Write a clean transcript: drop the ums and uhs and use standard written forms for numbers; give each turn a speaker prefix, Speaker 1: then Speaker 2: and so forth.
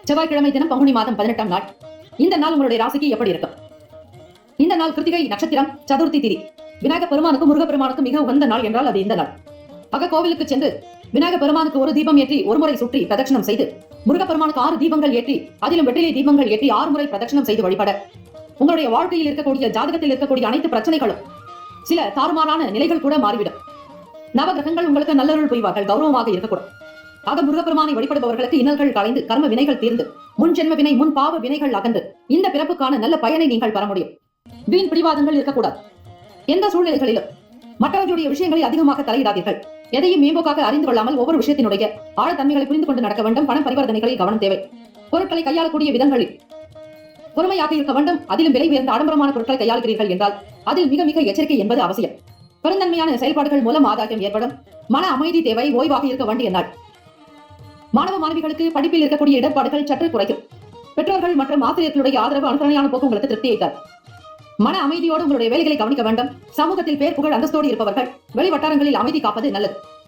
Speaker 1: செவ்வாய்க்கிழமை தினம் பங்குனி மாதம் 18ஆம் நாள். இந்த நாள் உங்களுடைய ராசிக்கு எப்படி இருக்கும்? இந்த நாள் கிருத்திகை நட்சத்திரம், சதுர்த்தி திதி. விநாயகர் பெருமானுக்கும் முருகப்பெருமானுக்கும் மிக உகந்த நாள் என்றால் அது இந்த நாள். கோவிலுக்கு சென்று விநாயகர் பெருமானுக்கு ஒரு தீபம் ஏற்றி ஒரு முறை சுற்றி பிரதட்சணம் செய்து, முருகப்பெருமானுக்கு 6 தீபங்கள் ஏற்றி அதிலும் வெற்றிலை தீபங்கள் ஏற்றி 6 முறை பிரதட்சணம் செய்து வழிபட உங்களுடைய வாழ்க்கையில் இருக்கக்கூடிய ஜாதகத்தில் இருக்கக்கூடிய அனைத்து பிரச்சனைகளும், சில தாறுமாறான நிலைகள் கூட மாறிவிடும். நவகிரகங்கள் உங்களுக்கு நல்லருள் புரிவார்கள், கௌரவமாக இருக்கக்கூடும். முருகப்பெருமானை வழிபடுபவர்களுக்கு இன்னல்கள் கலைந்து கர்ம வினைகள் தீர்ந்து முன் ஜென்ம வினை முன் பாவ வினைகள் அகன்று இந்த பிறப்புக்கான நல்ல பயனை நீங்கள் பெற முடியும். வீண் பிடிவாதங்கள் இருக்கக்கூடாது. எந்த சூழ்நிலைகளிலும் மற்றவர்களுடைய விஷயங்களில் அதிகமாக தலையிடாதீர்கள். எதையும் மேம்போக்காக அறிந்து கொள்ளாமல் ஒவ்வொரு விஷயத்தினுடைய ஆழத்தன்மைகளை புரிந்து கொண்டு நடக்க வேண்டும். பண பரிவர்த்தனைகளில் கவனம் தேவை. பொருட்களை கையாளக்கூடிய விதங்களில் பொறுமையாக இருக்க வேண்டும். அதிலும் விலை உயர்ந்த ஆடம்பரமான பொருட்களை கையாளுகிறீர்கள் என்றால் அதில் மிக மிக எச்சரிக்கை என்பது அவசியம். பெருந்தன்மையான செயல்பாடுகள் மூலம் ஆதாயம் ஏற்படும். மன அமைதி தேவை. ஓய்வாக இருக்க வேண்டிய நாள். மாணவ மாணவிகளுக்கு படிப்பில் இருக்கக்கூடிய இடர்பாடுகள் சற்று குறைக்கும். பெற்றோர்கள் மற்றும் ஆசிரியர்களுடைய ஆதரவு அனுசரணையான போக்கு உங்களுக்கு திருப்தியை தரும். மன அமைதியோடு உங்களுடைய வேலைகளை கவனிக்க வேண்டும். சமூகத்தில் பேர் புகழ் அந்தஸ்தோடு இருப்பவர்கள் வெளி வட்டாரங்களில் அமைதி காப்பது நல்லது.